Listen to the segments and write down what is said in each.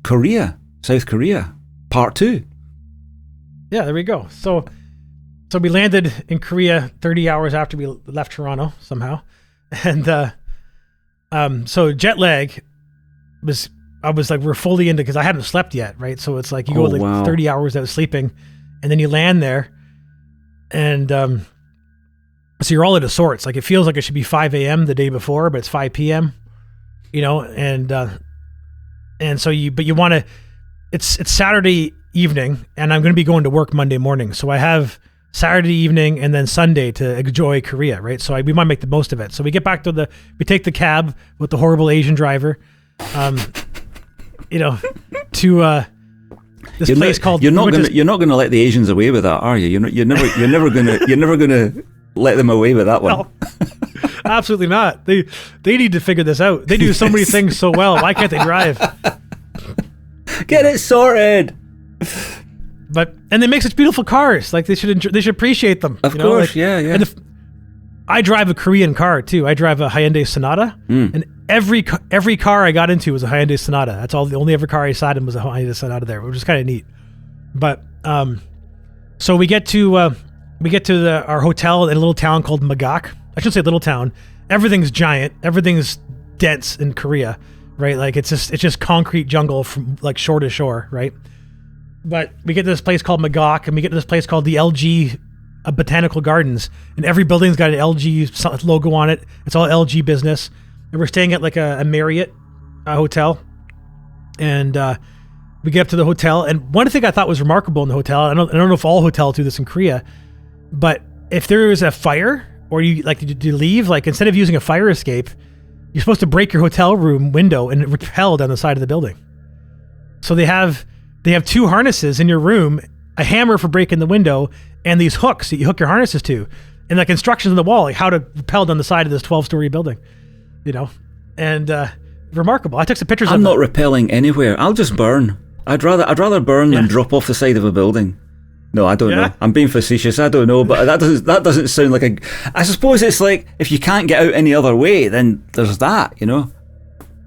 Korea, South Korea, part 2. Yeah, there we go. So we landed in Korea 30 hours after we left Toronto somehow. And so jet lag I was like, we're fully into, because I hadn't slept yet, right? So it's like you go 30 hours without sleeping, and then you land there, and so you're all out of sorts. Like, it feels like it should be 5 a.m. the day before, but it's 5 p.m., and so you want to, it's Saturday evening, and I'm going to be going to work Monday morning. So I have Saturday evening and then Sunday to enjoy Korea, right? So we want to make the most of it. So we get back to we take the cab with the horrible Asian driver, to this place called. You're not gonna let the Asians away with that, are you? You're never gonna let them away with that one. No, absolutely not. They need to figure this out. They do so many things so well. Why can't they drive? Get it sorted. And they make such beautiful cars. Like, they should appreciate them. Of course, yeah. And I drive a Korean car too. I drive a Hyundai Sonata, and every car I got into was a Hyundai Sonata. That's the only ever car I sat in was a Hyundai Sonata there, which is kind of neat. But so we get to our hotel in a little town called Magak. I shouldn't say little town. Everything's giant. Everything's dense in Korea, right? Like, it's just concrete jungle from like shore to shore, right? But we get to this place called Magak, and we get to this place called the LG Botanical Gardens, and every building's got an LG logo on it. It's all LG business, and we're staying at like a Marriott hotel, and we get up to the hotel. And one thing I thought was remarkable in the hotel, I don't know if all hotels do this in Korea, but if there is a fire or you leave, like, instead of using a fire escape, you're supposed to break your hotel room window and rappel down the side of the building. So they have 2 harnesses in your room, a hammer for breaking the window, and these hooks that you hook your harnesses to, and like instructions on the wall, like how to rappel down the side of this 12-story building, and remarkable. I took some pictures. I'm not rappelling anywhere. I'll just burn. I'd rather burn than drop off the side of a building. No, I don't know. I'm being facetious. I don't know, but that doesn't sound like I suppose it's like, if you can't get out any other way, then there's that, Wow.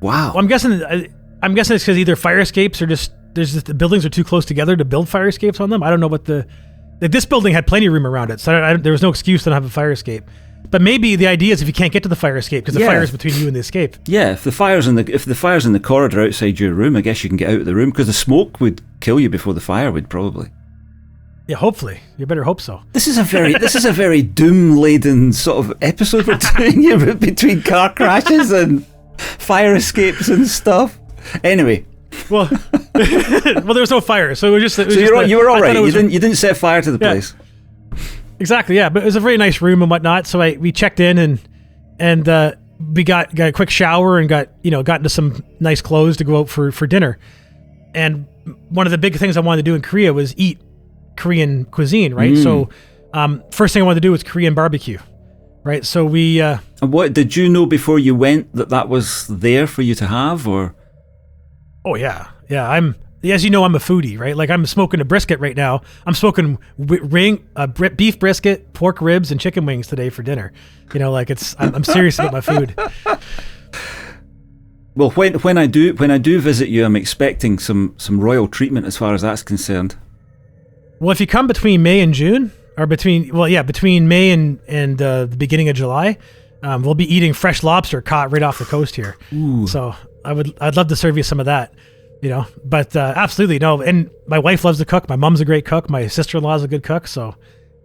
Well, I'm guessing it's because either fire escapes or the buildings are too close together to build fire escapes on them. I don't know what this building had plenty of room around it, so there was no excuse to not have a fire escape. But maybe the idea is if you can't get to the fire escape, because the fire is between you and the escape. Yeah, if the fire's in the corridor outside your room, I guess you can get out of the room, because the smoke would kill you before the fire would, probably. Yeah, hopefully. You better hope so. This is a very doom-laden sort of episode we're doing here, between car crashes and fire escapes and stuff. Anyway. Well, there was no fire, so you were all right. You didn't set fire to the place. Exactly, yeah. But it was a very nice room and whatnot. So we checked in and we got a quick shower and got into some nice clothes to go out for dinner. And one of the big things I wanted to do in Korea was eat Korean cuisine, right? So first thing I wanted to do was Korean barbecue, right? So we. And what did you know before you went that was there for you to have, or? Oh yeah. As you know, I'm a foodie, right? Like, I'm smoking a brisket right now. I'm smoking beef brisket, pork ribs, and chicken wings today for dinner. I'm serious about my food. Well, when I do visit you, I'm expecting some royal treatment as far as that's concerned. Well, if you come between May and June, or between May and the beginning of July, we'll be eating fresh lobster caught right off the coast here. Ooh. So I'd love to serve you some of that, but absolutely no. And my wife loves to cook. My mom's a great cook. My sister-in-law is a good cook. So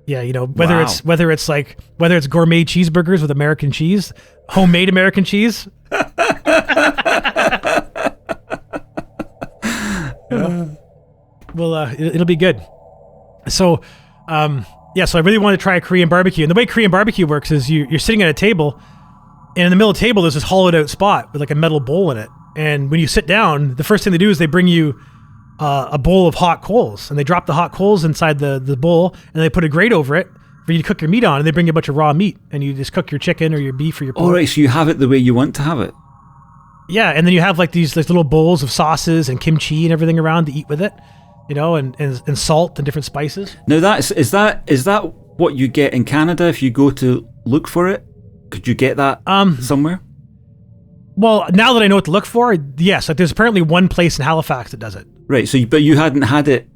yeah, whether it's gourmet cheeseburgers with American cheese, homemade American cheese. It'll be good. So, so I really want to try a Korean barbecue. And the way Korean barbecue works is you're sitting at a table, and in the middle of the table, there's this hollowed out spot with like a metal bowl in it. And when you sit down, the first thing they do is they bring you a bowl of hot coals, and they drop the hot coals inside the bowl, and they put a grate over it for you to cook your meat on, and they bring you a bunch of raw meat, and you just cook your chicken or your beef or your pork. All right, so you have it the way you want to have it. Yeah, and then you have like these little bowls of sauces and kimchi and everything around to eat with it, and salt and different spices. Now is that what you get in Canada if you go to look for it? Could you get that somewhere? Well, now that I know what to look for, yes. Like there's apparently one place in Halifax that does it. Right. So, but you hadn't had it.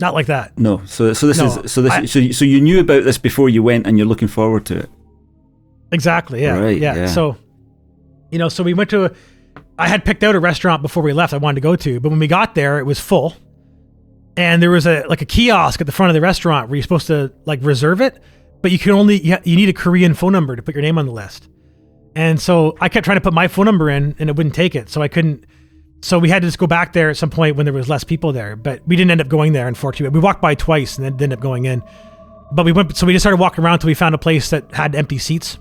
Not like that. No. So you knew about this before you went, and you're looking forward to it. Exactly. Yeah. Right. Yeah. Yeah. So, so we went to. I had picked out a restaurant before we left. I wanted to go to, but when we got there, it was full, and there was a kiosk at the front of the restaurant where you're supposed to like reserve it, but you need a Korean phone number to put your name on the list. And so I kept trying to put my phone number in, and it wouldn't take it. So I couldn't. So we had to just go back there at some point when there was less people there. But we didn't end up going there, unfortunately. We walked by twice and then ended up going in. But we went. So we just started walking around until we found a place that had empty seats.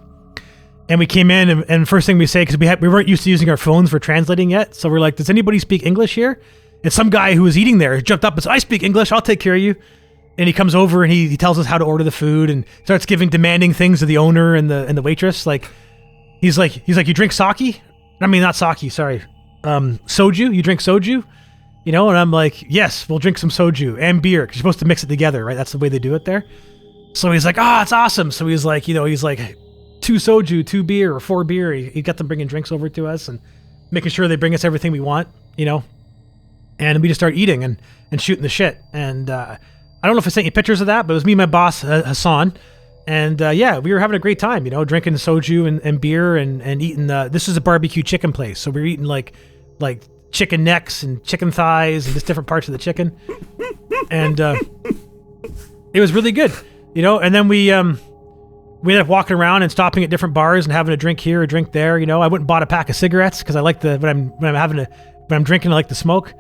And we came in, and first thing we say, because we weren't used to using our phones for translating yet. So we're like, does anybody speak English here? And some guy who was eating there jumped up and said, I speak English. I'll take care of you. And he comes over and he tells us how to order the food and starts demanding things to the owner and the waitress. Like, He's like, you drink sake? I mean, not sake, sorry. Soju? You drink soju? And I'm like, yes, we'll drink some soju and beer. 'Cause you're supposed to mix it together, right? That's the way they do it there. So he's like, it's awesome. So he's like, 2 soju, 2 beer, or 4 beer. He got them bringing drinks over to us and making sure they bring us everything we want, And we just start eating and shooting the shit. And I don't know if I sent you pictures of that, but it was me and my boss, Hassan. And we were having a great time, drinking soju and beer and eating. This is a barbecue chicken place, so we were eating like chicken necks and chicken thighs and just different parts of the chicken, and it was really good, And then we ended up walking around and stopping at different bars and having a drink here, a drink there. I went and bought a pack of cigarettes because I like when I'm drinking, I like to smoke.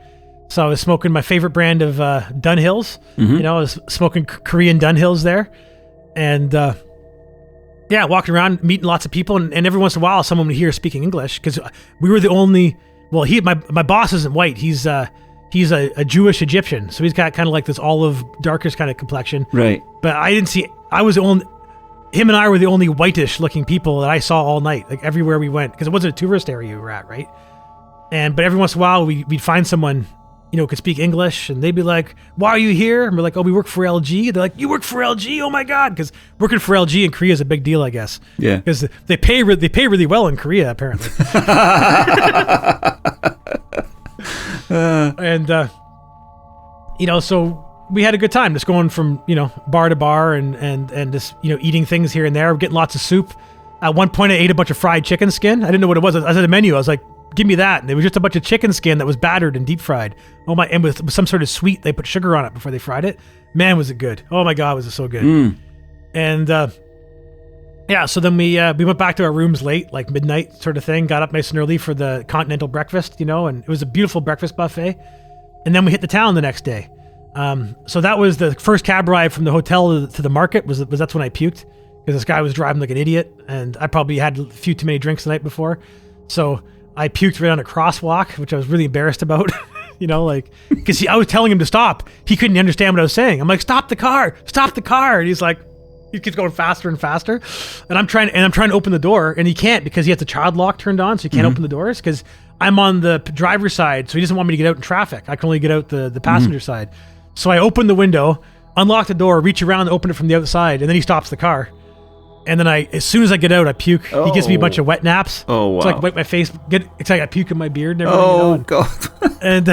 So I was smoking my favorite brand of Dunhills. Mm-hmm. I was smoking Korean Dunhills there. And walking around, meeting lots of people, and every once in a while, someone would hear speaking English because we were the only. Well, my boss isn't white. He's a Jewish Egyptian, so he's got kind of like this olive, darkish kind of complexion. Right. But I didn't see. I was the only. Him and I were the only whitish looking people that I saw all night, like everywhere we went, because it wasn't a tourist area we were at, right? But every once in a while, we'd find someone. Could speak English, and they'd be like, why are you here? And we're like, oh, we work for LG. They're like, you work for LG? Oh my God. Because working for LG in Korea is a big deal, I guess. Yeah. Because they pay really well in Korea, apparently. So we had a good time just going from, bar to bar and just, eating things here and there. We're getting lots of soup. At one point, I ate a bunch of fried chicken skin. I didn't know what it was. I was at the menu. I was like, give me that. And it was just a bunch of chicken skin that was battered and deep fried. Oh my, and with some sort of sweet, they put sugar on it before they fried it. Man, was it good. Oh my God, was it so good. And so then we went back to our rooms late, like midnight sort of thing, got up nice and early for the continental breakfast, and it was a beautiful breakfast buffet. And then we hit the town the next day. So that was the first cab ride from the hotel to the market that's when I puked because this guy was driving like an idiot and I probably had a few too many drinks the night before. So I puked right on a crosswalk, which I was really embarrassed about, because I was telling him to stop. He couldn't understand what I was saying. I'm like, stop the car. And he's like, he keeps going faster and faster. And I'm trying to open the door and he can't because he has the child lock turned on. So he can't open the doors because I'm on the driver's side. So he doesn't want me to get out in traffic. I can only get out the passenger side. So I open the window, unlock the door, reach around and open it from the other side. And then he stops the car. And then as soon as I get out, I puke. He gives me a bunch of wet naps. Oh, wow. So I can wipe my face. It's like I puke in my beard and everything. Oh, God. And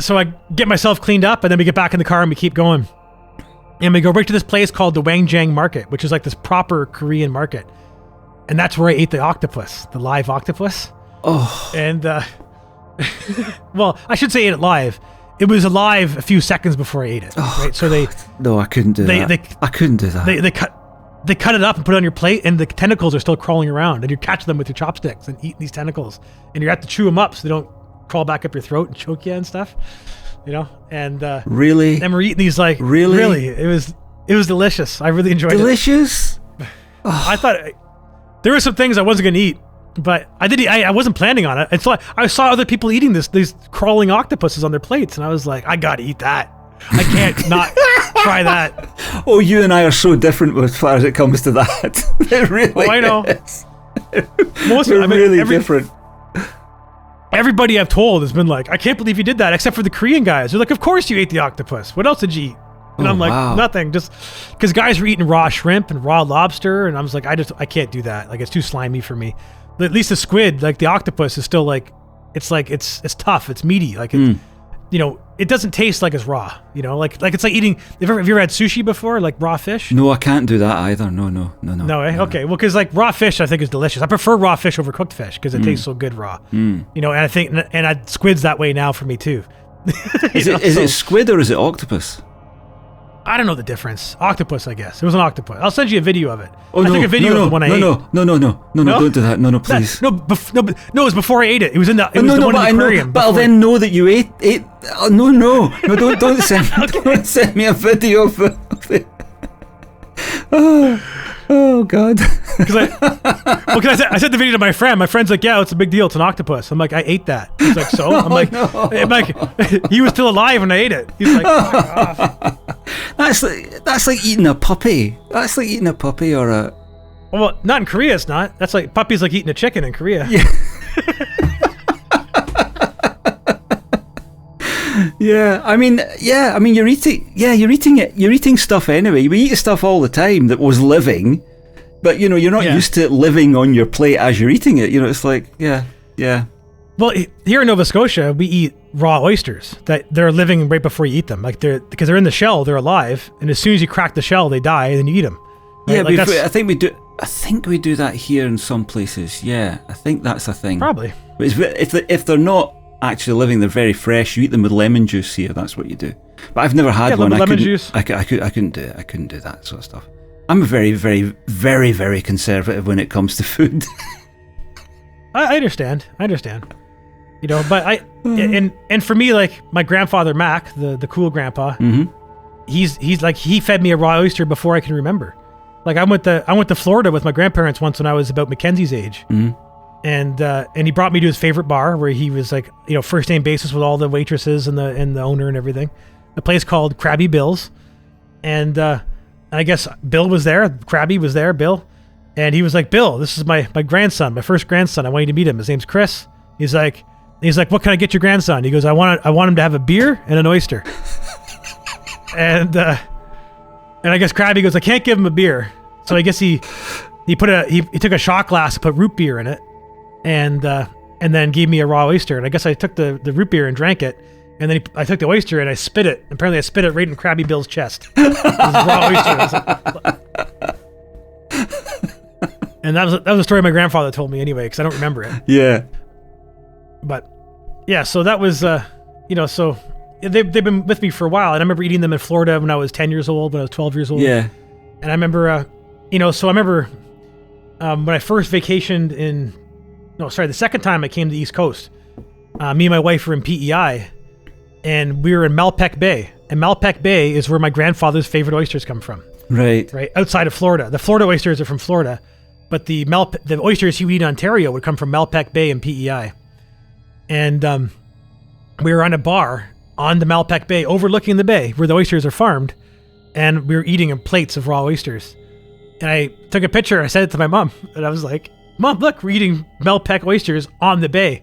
so I get myself cleaned up, and then we get back in the car and we keep going. And we go right to this place called the Wangjang Market, which is like this proper Korean market. And that's where I ate the octopus, the live octopus. Oh. And, well, I should say ate it live. It was alive a few seconds before I ate it. Oh, right? So no, I couldn't do that. I couldn't do that. They cut it up and put it on your plate, and the tentacles are still crawling around, and you're catching them with your chopsticks and eating these tentacles, and you have to chew them up so they don't crawl back up your throat and choke you and stuff. And really, and we're eating these like really. It was delicious. I really enjoyed it. Delicious. I thought there were some things I wasn't gonna eat. But I wasn't planning on it. It's like I saw other people eating these crawling octopuses on their plates, and I was like, I gotta eat that. I can't not try that. Oh, you and I are so different as far as it comes to that. It really I know. is. We're really different. Everybody I've told has been like, I can't believe you did that, except for the Korean guys. They're like, of course you ate the octopus. What else did you eat? And I'm like, nothing, just because guys were eating raw shrimp and raw lobster, and I was like, I can't do that. Like, it's too slimy for me. But at least the squid, like the octopus, is still like it's tough, it's meaty, like it, it doesn't taste like it's raw. Like it's like eating. Have you ever had sushi before, like raw fish? No, I can't do that either. No. No, eh? Okay, well, because like raw fish, I think is delicious. I prefer raw fish over cooked fish because it tastes so good raw. And I think squid's that way now for me too. Is it squid or is it octopus? I don't know the difference. Octopus, I guess. It was an octopus. I'll send you a video of it. Oh, I took a video of the one I ate. No, don't do that. No, please. No, it was before I ate it. It was in the one in the aquarium. But I'll then know that you ate. Oh, no, don't send me a video of it. Oh God. Because I sent the video to my friend. My friend's like, yeah, it's a big deal. It's an octopus. I'm like, I ate that. He's like, so? I'm like, he was still alive when I ate it. He's like, oh my gosh. That's like eating a puppy. That's like eating a puppy or a... Well, not in Korea, it's not. That's like, puppy's like eating a chicken in Korea. Yeah. I mean, you're eating stuff anyway. We eat stuff all the time that was living, but you're not used to it living on your plate as you're eating it. It's like, yeah. Well, here in Nova Scotia, we eat raw oysters that they're living right before you eat them. Like because they're in the shell, they're alive, and as soon as you crack the shell, they die, and then you eat them. Right? Yeah, like I think we do. I think we do that here in some places. Yeah, I think that's a thing. Probably. But if they're not actually living, they're very fresh. You eat them with lemon juice here. That's what you do. But I've never had one. Lemon juice. I couldn't do it. I couldn't do that sort of stuff. I'm very, very, very, very conservative when it comes to food. I understand. But and for me, like my grandfather Mac, the cool grandpa, he's like, he fed me a raw oyster before I can remember. Like I went to Florida with my grandparents once when I was about Mackenzie's age. And he brought me to his favorite bar where he was like, first name basis with all the waitresses and the owner and everything. A place called Krabby Bill's. And I guess Bill was there. Krabby was there, Bill. And he was like, Bill, this is my grandson, my first grandson. I want you to meet him. His name's Chris. He's like, what can I get your grandson? He goes, I want him to have a beer and an oyster. and I guess Krabby goes, I can't give him a beer. So I guess he took a shot glass and put root beer in it. And then gave me a raw oyster. And I guess I took the root beer and drank it. And then I took the oyster and I spit it. Apparently I spit it right in Krabby Bill's chest. It was raw oyster. And that was a story my grandfather told me anyway, because I don't remember it. Yeah. But yeah, so that was, so they've been with me for a while. And I remember eating them in Florida when I was 10 years old, when I was 12 years old. Yeah. And I remember, when I first vacationed the second time I came to the East Coast, me and my wife were in PEI, and we were in Malpeque Bay. And Malpeque Bay is where my grandfather's favorite oysters come from. Right. Outside of Florida. The Florida oysters are from Florida, but the oysters he would eat in Ontario would come from Malpeque Bay and PEI. And we were on a bar on the Malpeque Bay, overlooking the bay where the oysters are farmed, and we were eating plates of raw oysters. And I took a picture. I sent it to my mom, and I was like, Mom, look, we're eating Malpeque oysters on the bay.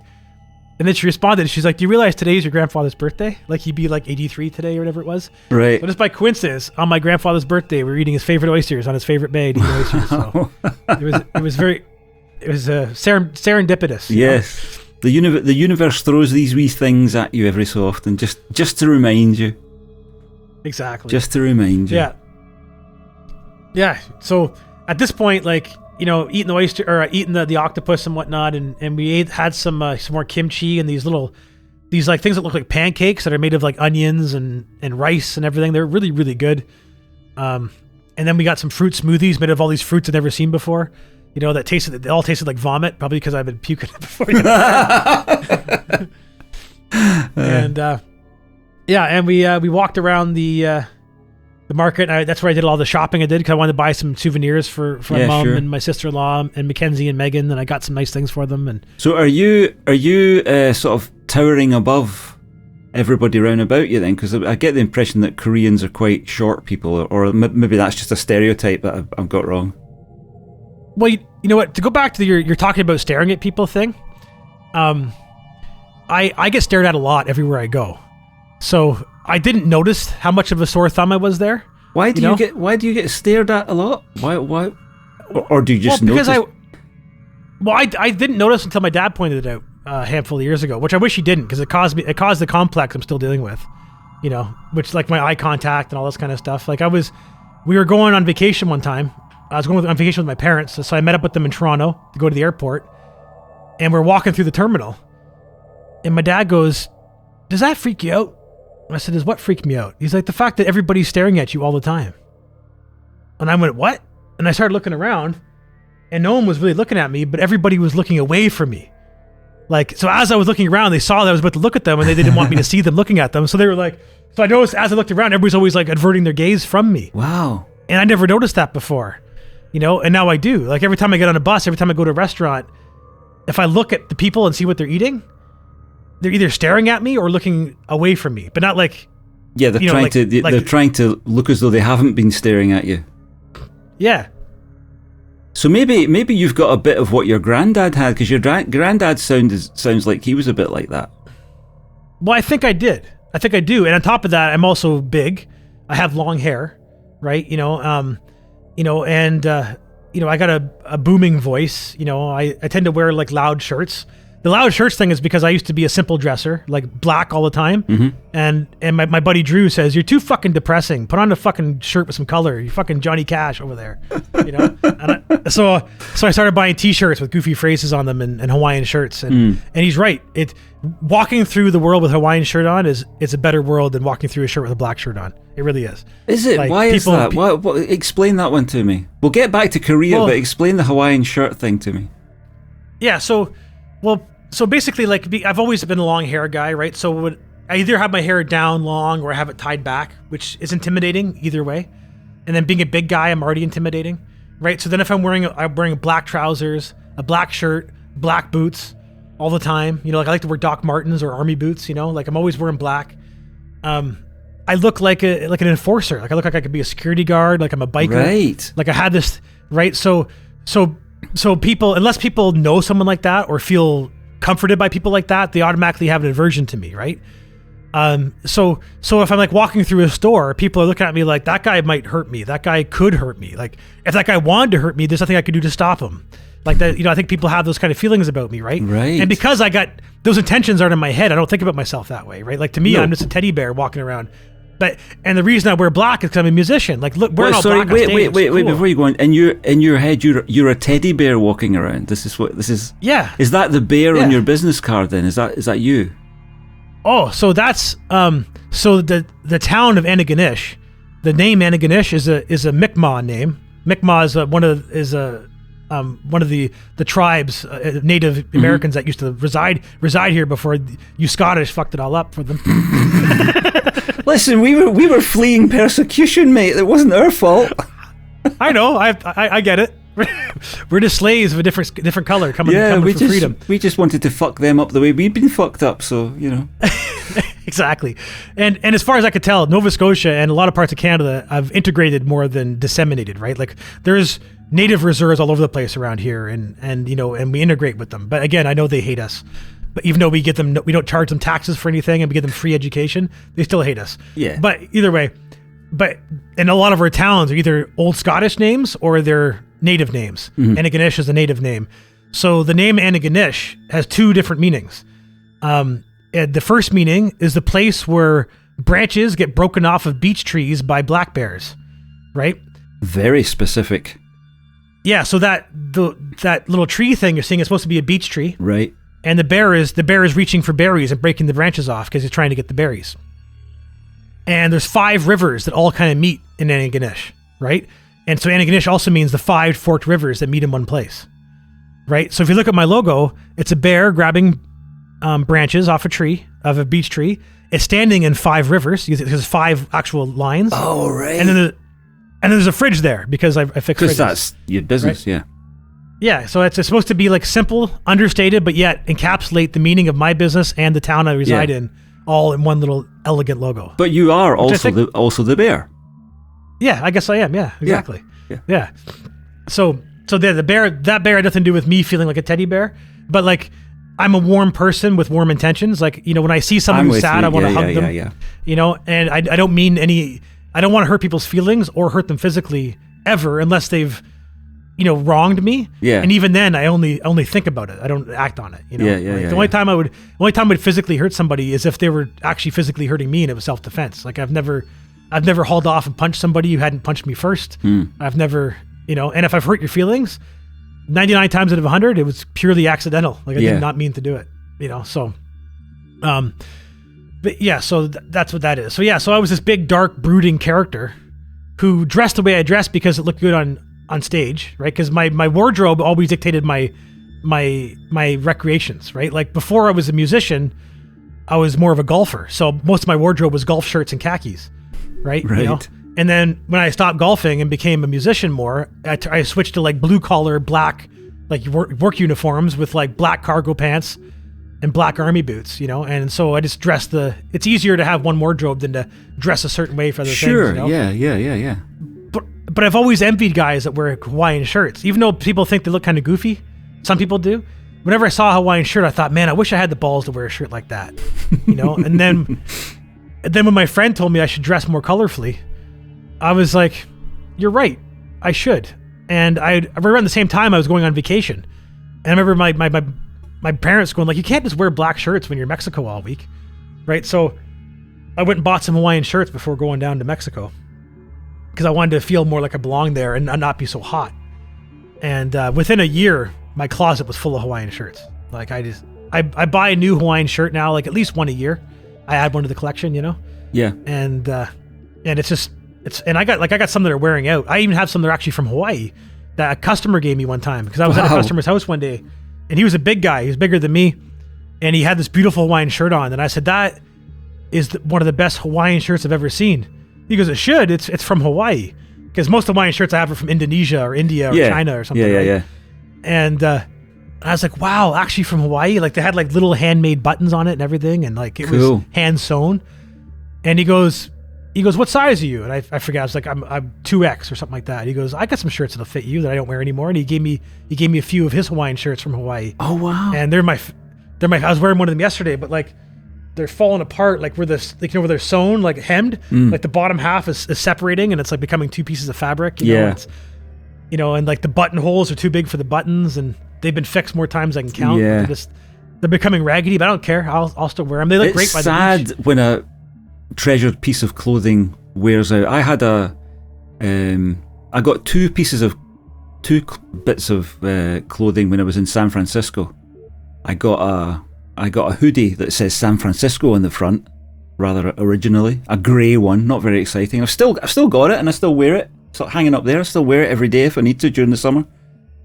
And then she responded. She's like, do you realize today's your grandfather's birthday? Like, he'd be like 83 today or whatever it was. Right. But just by coincidence, on my grandfather's birthday, we were eating his favorite oysters on his favorite bay. Oysters. So it was serendipitous. Yes. The universe throws these wee things at you every so often, just to remind you. Exactly. Just to remind you. Yeah. Yeah. So at this point, like, eating the oyster or eating the octopus and whatnot, and we had some more kimchi and these like things that look like pancakes that are made of like onions and rice and everything. They're really, really good. And then we got some fruit smoothies made of all these fruits I'd never seen before. They all tasted like vomit, probably because I've been puking it before. And we walked around the market. That's where I did all the shopping I did, because I wanted to buy some souvenirs for my mom and my sister-in-law and Mackenzie and Megan, and I got some nice things for them. And so are you sort of towering above everybody round about you then? Because I get the impression that Koreans are quite short people, or maybe that's just a stereotype that I've got wrong. Well, you know what? To go back to you're talking about staring at people thing, I get stared at a lot everywhere I go. So I didn't notice how much of a sore thumb I was there. Why do you get stared at a lot? Why? Or do you just notice? I didn't notice until my dad pointed it out a handful of years ago, which I wish he didn't, because it caused the complex I'm still dealing with, which like my eye contact and all this kind of stuff. Like we were going on vacation one time. I was going on vacation with my parents, so I met up with them in Toronto to go to the airport, and we're walking through the terminal, and my dad goes, "Does that freak you out?" And I said, "Does what freak me out?" He's like, "The fact that everybody's staring at you all the time." And I went, "What?" And I started looking around, and no one was really looking at me, but everybody was looking away from me. Like, so as I was looking around, they saw that I was about to look at them, and they didn't want me to see them looking at them. So they were like, so I noticed as I looked around, everybody's always like averting their gaze from me. Wow. And I never noticed that before, and now I do. Like every time I get on a bus, every time I go to a restaurant, if I look at the people and see what they're eating, they're either staring at me or looking away from me, but not like... Yeah, they're trying to look as though they haven't been staring at you. Yeah. So maybe you've got a bit of what your granddad had, because your granddad sounds like he was a bit like that. Well, I think I did. I think I do. And on top of that, I'm also big. I have long hair, right? I got a booming voice. I tend to wear like loud shirts. The loud shirts thing is because I used to be a simple dresser, like black all the time. Mm-hmm. And my buddy Drew says, "You're too fucking depressing. Put on a fucking shirt with some color. You're fucking Johnny Cash over there." So I started buying t-shirts with goofy phrases on them and Hawaiian shirts. And he's right. Walking through the world with a Hawaiian shirt on it's a better world than walking through a shirt with a black shirt on. It really is. Is it? Like, why is that? Explain that one to me. We'll get back to Korea, but explain the Hawaiian shirt thing to me. Yeah, so basically, like, I've always been a long hair guy, right? So I either have my hair down long or I have it tied back, which is intimidating either way. And then being a big guy, I'm already intimidating, right? So then if I'm wearing black trousers, a black shirt, black boots all the time, like I like to wear Doc Martens or army boots, like I'm always wearing black. I look like an enforcer. Like I look like I could be a security guard, like I'm a biker. Right. Like I had this, right? So people, unless people know someone like that or feel comforted by people like that, they automatically have an aversion to me, right? So if I'm like walking through a store, people are looking at me like, that guy might hurt me. That guy could hurt me. Like if that guy wanted to hurt me, there's nothing I could do to stop him. Like that, I think people have those kind of feelings about me, right? Right. And because I got those intentions aren't in my head, I don't think about myself that way, right? Like to me, I'm just a teddy bear walking around. And the reason I wear black is because I'm a musician. Like, look, we're all black. Wait! Before you go on, in your head, you're a teddy bear walking around. This is. Yeah. Is that the bear on your business card? Then is that you? Oh, so that's so the town of Antigonish, the name Antigonish is a Mi'kmaq name. Mi'kmaq is one of the tribes, Native Americans that used to reside here before you Scottish fucked it all up for them. Listen, we were fleeing persecution, mate. It wasn't our fault. I know. I get it. We're just slaves of a different color coming for freedom. We just wanted to fuck them up the way we'd been fucked up. So Exactly. And as far as I could tell, Nova Scotia and a lot of parts of Canada have integrated more than disseminated. Right? Like there's native reserves all over the place around here, and we integrate with them. But again, I know they hate us. But even though we don't charge them taxes for anything and we give them free education, they still hate us. Yeah. But either way, and a lot of our towns are either old Scottish names or they're native names. Mm-hmm. Antigonish is a native name. So the name Antigonish has two different meanings. The first meaning is the place where branches get broken off of beech trees by black bears, right? Very specific. Yeah, so that little tree thing you're seeing is supposed to be a beech tree. Right. And the bear is reaching for berries and breaking the branches off because he's trying to get the berries. And there's 5 rivers that all kind of meet in Antigonish, right? And so Antigonish also means the 5 forked rivers that meet in one place, right? So if you look at my logo, it's a bear grabbing branches off a beech tree. It's standing in 5 rivers. There's 5 actual lines. Oh, right. And then there's a fridge there because I fixed fridges. Because that's your business, right? Yeah. Yeah, so it's supposed to be like simple, understated, but yet encapsulate the meaning of my business and the town I reside in, all in one little elegant logo. But you are also the bear. Yeah, I guess I am. Yeah, exactly. Yeah. So that bear had nothing to do with me feeling like a teddy bear, but like I'm a warm person with warm intentions. Like, you know, when I see someone who's sad, I want to hug them. Yeah. You know, and I don't mean I don't want to hurt people's feelings or hurt them physically ever unless they've, you know, wronged me. Yeah. And even then, I only think about it. I don't act on it. You know. The only time I would physically hurt somebody is if they were actually physically hurting me and it was self-defense. Like I've never hauled off and punched somebody who hadn't punched me first. I've never, you know, and if I've hurt your feelings, 99 times out of 100, it was purely accidental. Like I did not mean to do it, you know? So, but yeah, so that's what that is. So yeah, so I was this big, dark, brooding character who dressed the way I dressed because it looked good on stage, right? Because my wardrobe always dictated my recreations, right? Like before I was a musician, I was more of a golfer. So most of my wardrobe was golf shirts and khakis, right? Right. You know? And then when I stopped golfing and became a musician more, I switched to like blue collar, black, like work uniforms with like black cargo pants and black army boots, you know? And so I just dressed it's easier to have one wardrobe than to dress a certain way for other things. Sure, You know? yeah. But I've always envied guys that wear Hawaiian shirts, even though people think they look kind of goofy. Some people do. Whenever I saw a Hawaiian shirt, I thought, man, I wish I had the balls to wear a shirt like that, you know? And then when my friend told me I should dress more colorfully, I was like, you're right, I should. And I remember around the same time I was going on vacation. And I remember my parents going like, you can't just wear black shirts when you're in Mexico all week, right? So I went and bought some Hawaiian shirts before going down to Mexico because I wanted to feel more like I belonged there and not be so hot. And within a year, my closet was full of Hawaiian shirts. Like I buy a new Hawaiian shirt now, like at least one a year. I add one to the collection, you know? Yeah. And it's just, I got some that are wearing out. I even have some that are actually from Hawaii that a customer gave me one time because I was at a customer's house one day and he was a big guy. He was bigger than me and he had this beautiful Hawaiian shirt on. And I said, that is one of the best Hawaiian shirts I've ever seen. He goes, it should. It's from Hawaii. Because most Hawaiian shirts I have are from Indonesia or India or China or something. Yeah. And I was like, wow, actually from Hawaii? Like they had like little handmade buttons on it and everything. And like it was hand sewn. And he goes, what size are you? And I forget. I was like, I'm 2X or something like that. He goes, I got some shirts that'll fit you that I don't wear anymore. And he gave me a few of his Hawaiian shirts from Hawaii. Oh wow! And they're my. I was wearing one of them yesterday, but like they're falling apart. Like where they're sewn, like hemmed. Like the bottom half is separating, and it's like becoming two pieces of fabric. You know? It's, you know, and like the buttonholes are too big for the buttons, and they've been fixed more times than I can count. Yeah. They're becoming raggedy, but I don't care. I'll still wear them. They look great by the beach. It's sad when a treasured piece of clothing wears out. I had I got two bits of clothing when I was in San Francisco. I got a hoodie that says San Francisco on the front, rather originally, a grey one, not very exciting. I've still got it and I still wear it. It's like hanging up there. I still wear it every day if I need to during the summer.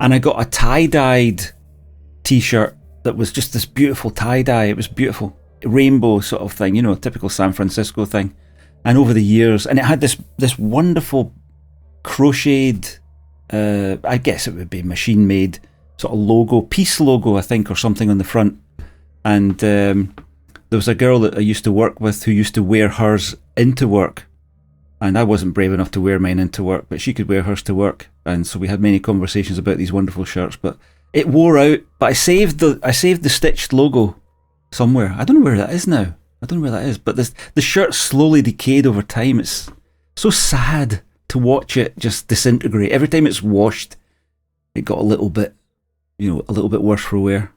And I got a tie-dyed t-shirt that was just this beautiful tie-dye. It was beautiful. Rainbow sort of thing, you know, typical San Francisco thing. And over the years, and it had this wonderful crocheted, I guess it would be machine made sort of logo, peace logo, I think, or something on the front. And there was a girl that I used to work with who used to wear hers into work, and I wasn't brave enough to wear mine into work, but she could wear hers to work. And so we had many conversations about these wonderful shirts. But it wore out. But I saved the stitched logo somewhere. I don't know where that is now. But the shirt slowly decayed over time. It's so sad to watch it just disintegrate. Every time it's washed, it got a little bit worse for wear.